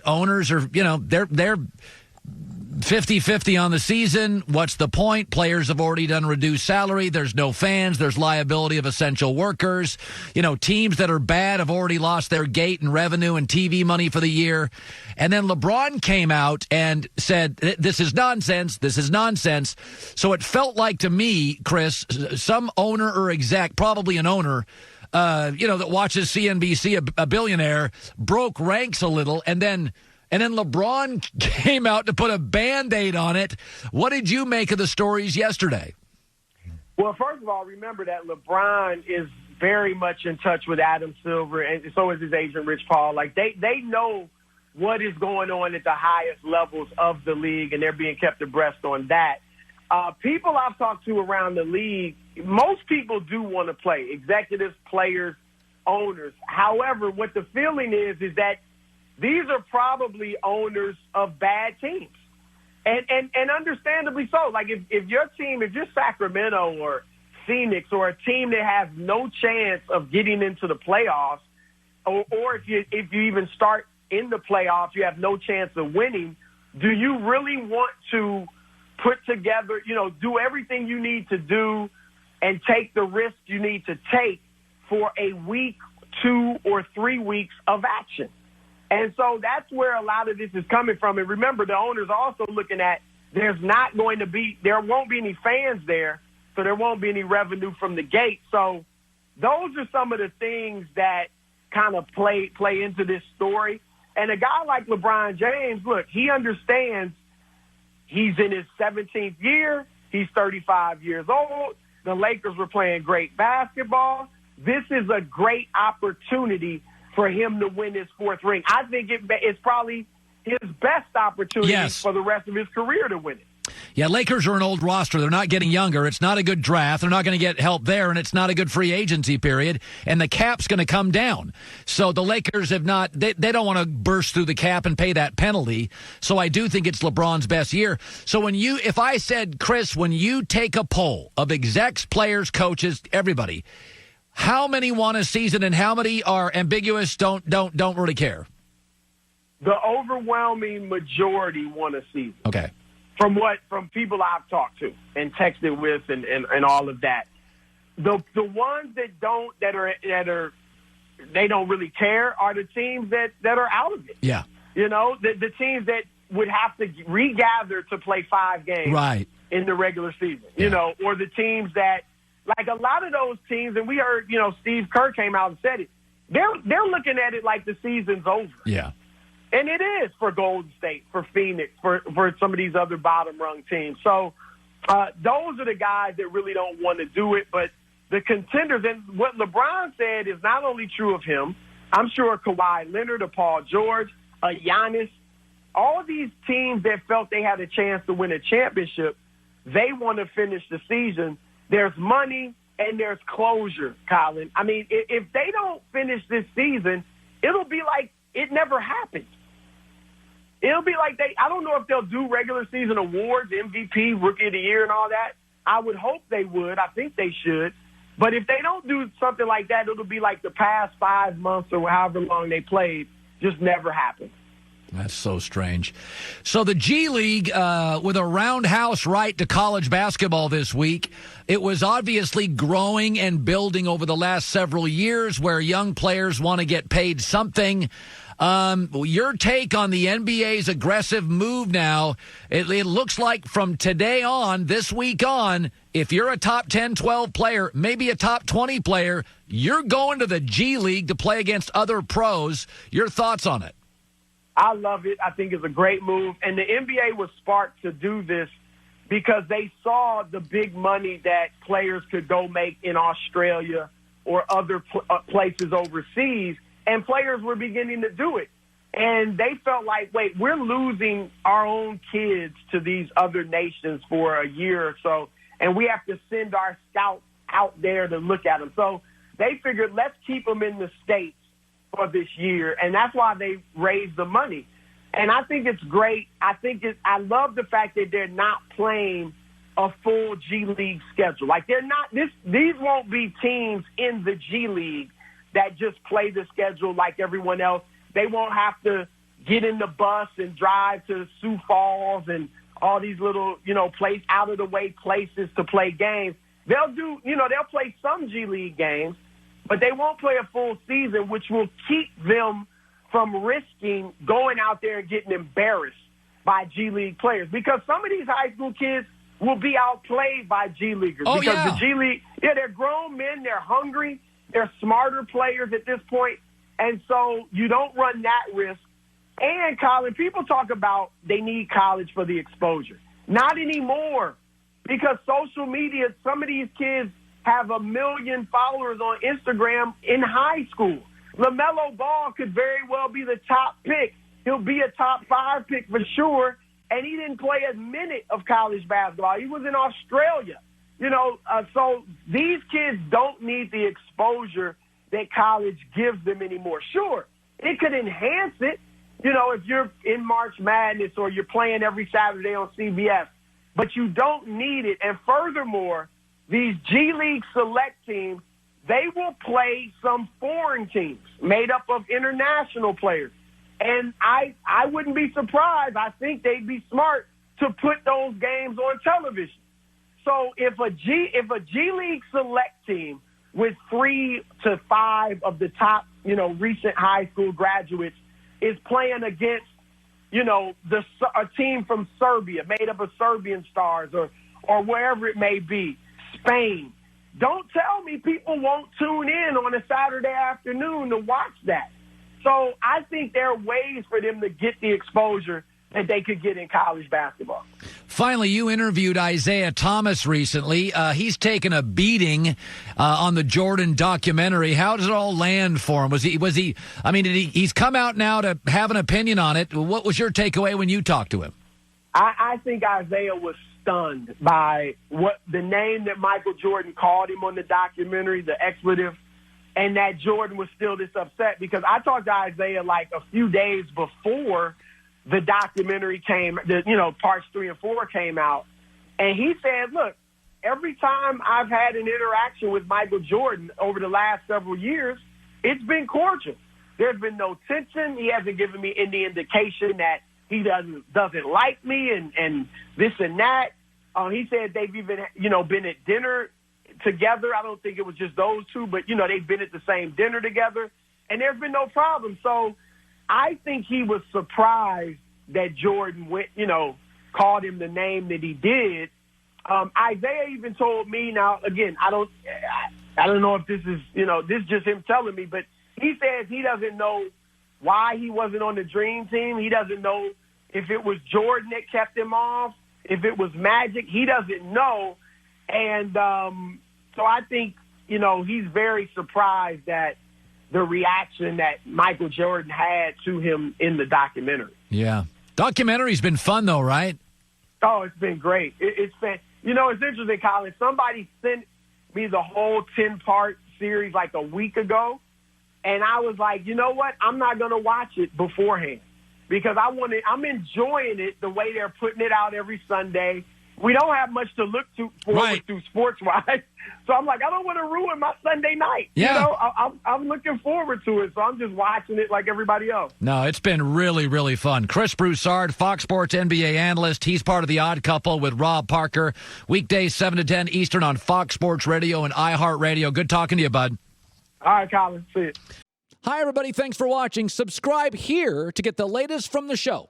owners are, they're 50-50 on the season. What's the point? Players have already done reduced salary. There's no fans. There's liability of essential workers. Teams that are bad have already lost their gate and revenue and TV money for the year. And then LeBron came out and said, this is nonsense. This is nonsense. So it felt like to me, Chris, some owner or exec, probably an owner, that watches CNBC, a billionaire, broke ranks a little, and then LeBron came out to put a Band-Aid on it. What did you make of the stories yesterday? Well, first of all, remember that LeBron is very much in touch with Adam Silver, and so is his agent, Rich Paul. Like, they know what is going on at the highest levels of the league, and they're being kept abreast on that. People I've talked to around the league, most people do want to play, executives, players, owners. However, what the feeling is that these are probably owners of bad teams. And understandably so. Like, if your team, if you're Sacramento or Phoenix or a team that has no chance of getting into the playoffs, or if you even start in the playoffs, you have no chance of winning, do you really want to put together, do everything you need to do and take the risk you need to take for a week, 2 or 3 weeks of action? And so that's where a lot of this is coming from. And remember, the owner's also looking at there won't be any fans there, so there won't be any revenue from the gate. So those are some of the things that kind of play into this story. And a guy like LeBron James, look, he understands he's in his 17th year. He's 35 years old. The Lakers were playing great basketball. This is a great opportunity for him to win his 4th ring. I think it's probably his best opportunity for the rest of his career to win it. Yeah, Lakers are an old roster. They're not getting younger. It's not a good draft. They're not going to get help there, and it's not a good free agency period, and the cap's going to come down. So the Lakers have not – they don't want to burst through the cap and pay that penalty. So I do think it's LeBron's best year. So if I said, Chris, when you take a poll of execs, players, coaches, everybody – how many want a season and how many are ambiguous, don't really care? The overwhelming majority want a season. Okay. From people I've talked to and texted with and all of that. The ones that they don't really care are the teams that are out of it. Yeah. The teams that would have to regather to play 5 games in the regular season. Or the teams that, like a lot of those teams, and we heard, Steve Kerr came out and said it, they're looking at it like the season's over. Yeah. And it is for Golden State, for Phoenix, for some of these other bottom-rung teams. So those are the guys that really don't want to do it. But the contenders, and what LeBron said is not only true of him, I'm sure Kawhi Leonard, a Paul George, a Giannis, all these teams that felt they had a chance to win a championship, they want to finish the season. There's money and there's closure, Colin. I mean, if they don't finish this season, it'll be like it never happened. It'll be like I don't know if they'll do regular season awards, MVP, Rookie of the Year, and all that. I would hope they would. I think they should. But if they don't do something like that, it'll be like the past 5 months or however long they played just never happened. That's so strange. So the G League, with a roundhouse right to college basketball this week, it was obviously growing and building over the last several years where young players want to get paid something. Your take on the NBA's aggressive move now, it looks like from today on, this week on, if you're a top 10, 12 player, maybe a top 20 player, you're going to the G League to play against other pros. Your thoughts on it? I love it. I think it's a great move. And the NBA was sparked to do this because they saw the big money that players could go make in Australia or other places overseas, and players were beginning to do it. And they felt like, wait, we're losing our own kids to these other nations for a year or so, and we have to send our scouts out there to look at them. So they figured, let's keep them in the States for this year, and that's why they raised the money. And I think it's great. I love the fact that they're not playing a full G League schedule. Like these won't be teams in the G League that just play the schedule like everyone else. They won't have to get in the bus and drive to Sioux Falls and all these little, out of the way places to play games. They'll play some G League games, but they won't play a full season, which will keep them from risking going out there and getting embarrassed by G League players, because some of these high school kids will be outplayed by G Leaguers. Oh, because yeah. the G League, they're grown men, they're hungry, they're smarter players at this point, and so you don't run that risk. And, Colin, people talk about they need college for the exposure. Not anymore, because social media, some of these kids have 1 million followers on Instagram in high school. LaMelo Ball could very well be the top pick. He'll be a top 5 pick for sure, and he didn't play a minute of college basketball. He was in Australia. So these kids don't need the exposure that college gives them anymore. Sure, it could enhance it, if you're in March Madness or you're playing every Saturday on CBS, but you don't need it. And furthermore, these G League select teams, they will play some foreign teams made up of international players. And I wouldn't be surprised. I think they'd be smart to put those games on television. So if a G League select team with 3 to 5 of the top, recent high school graduates is playing against, a team from Serbia made up of Serbian stars or wherever it may be, Spain, don't tell me people won't tune in on a Saturday afternoon to watch that. So I think there are ways for them to get the exposure that they could get in college basketball. Finally, you interviewed Isiah Thomas recently. He's taken a beating on the Jordan documentary. How does it all land for him? He's come out now to have an opinion on it. What was your takeaway when you talked to him? I think Isiah was stunned by what the name that Michael Jordan called him on the documentary, the expletive, and that Jordan was still this upset, because I talked to Isiah like a few days before the documentary parts 3 and 4 came out. And he said, look, every time I've had an interaction with Michael Jordan over the last several years, it's been cordial. There's been no tension. He hasn't given me any indication that he doesn't like me and this and that. He said they've even, been at dinner together. I don't think it was just those two, but, they've been at the same dinner together, and there's been no problem. So I think he was surprised that Jordan went, called him the name that he did. Isiah even told me, now, again, I don't know if this is, this is just him telling me, but he says he doesn't know why he wasn't on the Dream Team. He doesn't know if it was Jordan that kept him off, if it was Magic. He doesn't know. And so I think, he's very surprised at the reaction that Michael Jordan had to him in the documentary. Yeah. Documentary's been fun, though, right? Oh, it's been great. It's been, it's interesting, Colin. Somebody sent me the whole 10-part series like a week ago, and I was like, you know what? I'm not going to watch it beforehand because I'm enjoying it the way they're putting it out every Sunday. We don't have much to look forward to sports-wise. So I'm like, I don't want to ruin my Sunday night. Yeah. I'm looking forward to it, so I'm just watching it like everybody else. No, it's been really, really fun. Chris Broussard, Fox Sports NBA analyst. He's part of The Odd Couple with Rob Parker. Weekdays 7 to 10 Eastern on Fox Sports Radio and iHeartRadio. Good talking to you, bud. All right, Colin. See you. Hi, everybody. Thanks for watching. Subscribe here to get the latest from the show.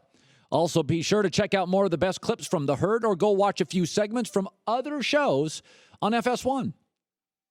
Also, be sure to check out more of the best clips from The Herd or go watch a few segments from other shows on FS1.